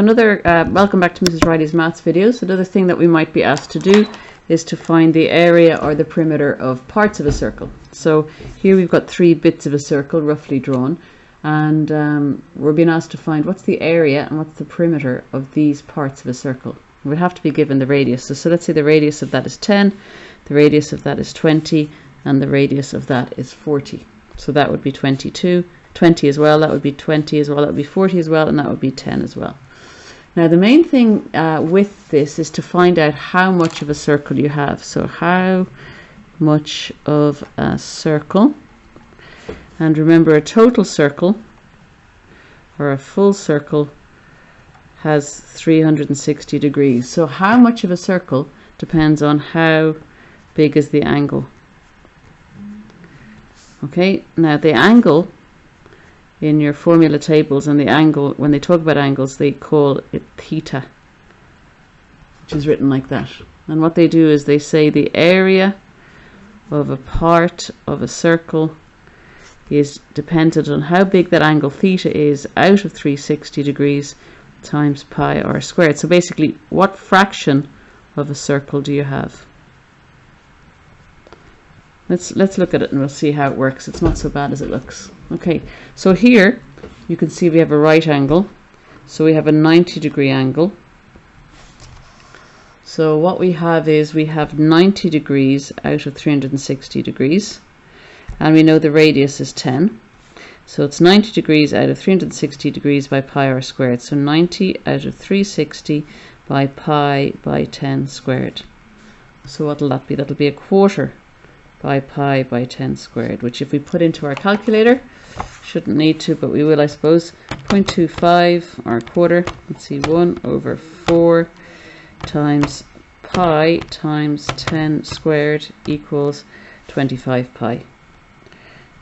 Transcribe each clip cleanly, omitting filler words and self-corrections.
Welcome back to Mrs. Riley's Maths videos. Another thing that we might be asked to do is to find the area or the perimeter of parts of a circle. So here we've got 3 bits of a circle roughly drawn, and we're being asked to find what's the area and what's the perimeter of these parts of a circle. We'd have to be given the radius. So let's say the radius of that is 10, the radius of that is 20, and the radius of that is 40. So that would be 20 as well, that would be 20 as well, that would be 40 as well, and that would be 10 as well. Now the main thing with this is to find out how much of a circle you have. So how much of a circle, and remember a total circle or a full circle has 360 degrees. So how much of a circle depends on how big is the angle. Okay, now the angle in your formula tables, and the angle, when they talk about angles, they call it theta, which is written like that. And what they do is they say the area of a part of a circle is dependent on how big that angle theta is out of 360 degrees times pi r squared. So basically, what fraction of a circle do you have? Let's look at it and we'll see how it works. It's not so bad as it looks. Okay, so here you can see we have a right angle. So we have a 90-degree angle. So what we have is we have 90 degrees out of 360 degrees. And we know the radius is 10. So it's 90 degrees out of 360 degrees by pi r squared. So 90 out of 360 by pi by 10 squared. So what'll that be? That'll be a quarter by pi by 10 squared, which if we put into our calculator, shouldn't need to, but we will, I suppose, 0.25 or a quarter. Let's see, 1/4 times pi times 10 squared equals 25 pi.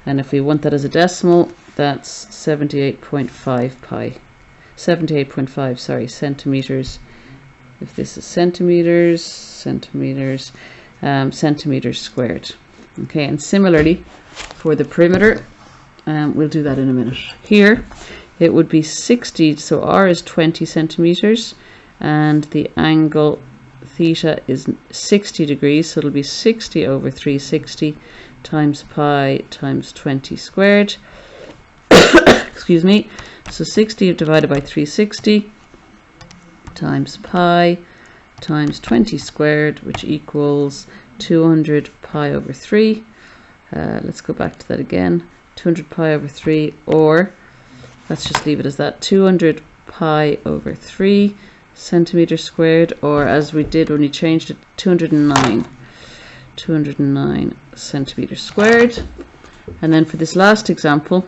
And if we want that as a decimal, that's 78.5 pi. 78.5, sorry, centimeters. If this is centimeters squared. Okay, and similarly for the perimeter, we'll do that in a minute. Here it would be 60, so r is 20 centimeters and the angle theta is 60 degrees, so it'll be 60 over 360 times pi times 20 squared. Excuse me. So 60 divided by 360 times pi times 20 squared, which equals 200 pi over 3. Let's go back to that again. 200 pi over 3, or let's just leave it as that, 200 pi over 3 centimeters squared, or as we did when we changed it, 209 centimeters squared. And then for this last example,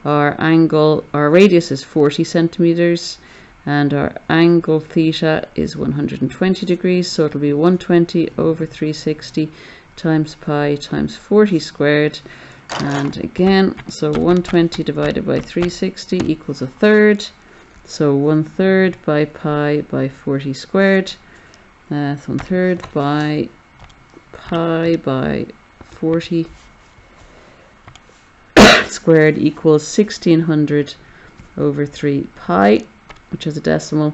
our radius is 40 centimeters and our angle theta is 120 degrees, so it'll be 120 over 360 times pi times 40 squared. And again, so 120 divided by 360 equals 1/3, so 1/3 by pi by 40 squared. That's 1/3 by pi by 40 squared equals 1600 over 3 pi, which as a decimal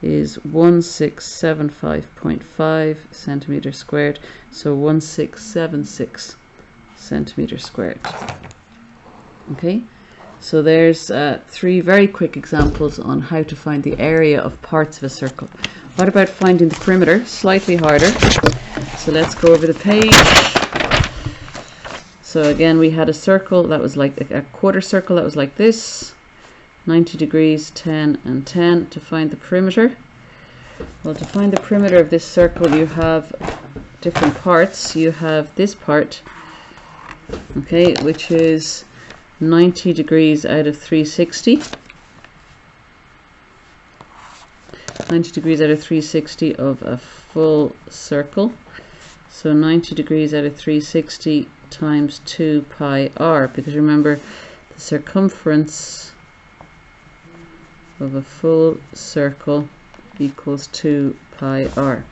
is 1675.5 centimeters squared, so 1676 centimeters squared. Okay, so there's 3 very quick examples on how to find the area of parts of a circle. What about finding the perimeter? Slightly harder. So let's go over the page. So again, we had a circle that was like a quarter circle that was like this, 90 degrees, 10 and 10. To find the perimeter, well, to find the perimeter of this circle, you have different parts. You have this part, okay, which is 90 degrees out of 360. 90 degrees out of 360 of a full circle. So 90 degrees out of 360 times 2 pi r, because remember the circumference of a full circle equals 2 pi r.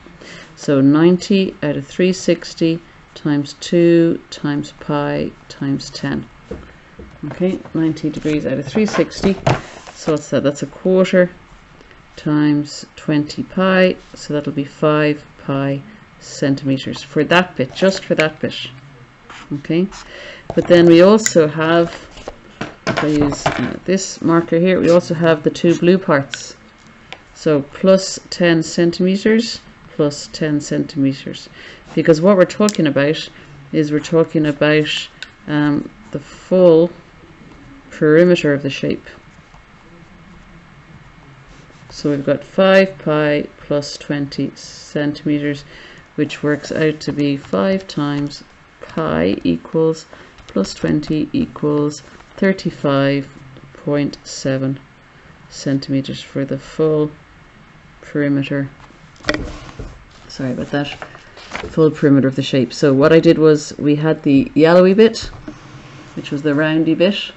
So 90 out of 360 times 2 times pi times 10. Okay, 90 degrees out of 360. So what's that? That's a quarter times 20 pi, so that'll be 5 pi centimeters for that bit, just for that bit. Okay, but then we also have, if I use this marker here, we also have the two blue parts. So plus 10 centimeters plus 10 centimeters, because what we're talking about is we're talking about the full perimeter of the shape. So we've got 5 pi plus 20 centimeters, which works out to be 5 times pi equals plus 20 equals 35.7 centimeters for the full perimeter. Sorry about that. Full perimeter of the shape. So what I did was, we had the yellowy bit, which was the roundy bit.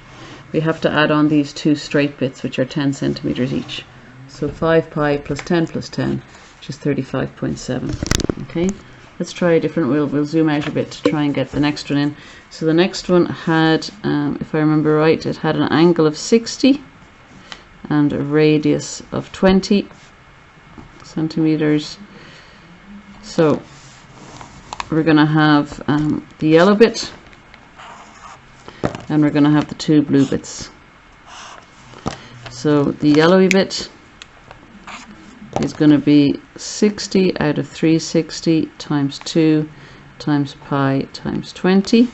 We have to add on these two straight bits, which are 10 centimeters each. So 5 pi plus 10, which is 35.7. Okay, let's try a different. We'll zoom out a bit to try and get the next one in. So the next one had, if I remember right, it had an angle of 60 and a radius of 20 centimeters. So we're going to have the yellow bit, and we're going to have the two blue bits. So the yellowy bit is going to be 60 out of 360 times 2 times pi times 20.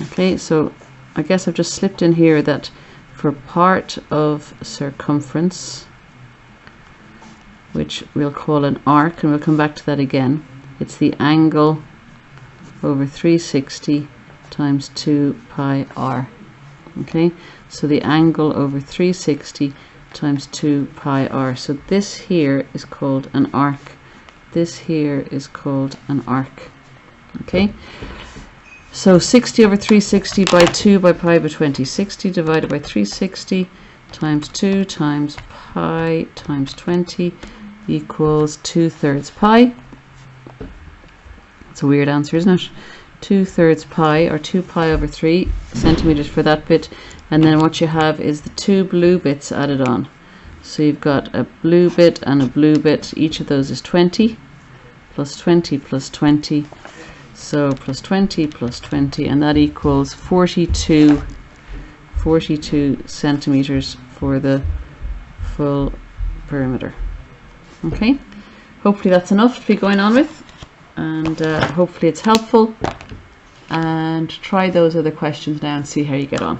Okay, so I guess I've just slipped in here that for part of circumference, which we'll call an arc, and we'll come back to that again, it's the angle over 360 times 2 pi r. Okay, so the angle over 360 times 2 pi r. So this here is called an arc. This here is called an arc. Okay, so 60 over 360 by 2 by pi by 20. 60 divided by 360 times 2 times pi times 20 equals 2/3 pi. It's a weird answer, isn't it? 2/3 pi, or 2 pi over 3 centimeters for that bit. And then what you have is the two blue bits added on. So you've got a blue bit and a blue bit. Each of those is 20 plus 20 plus 20. So plus 20 plus 20, and that equals 42 centimeters for the full perimeter. Okay, hopefully that's enough to be going on with, and hopefully it's helpful. And try those other questions now and see how you get on.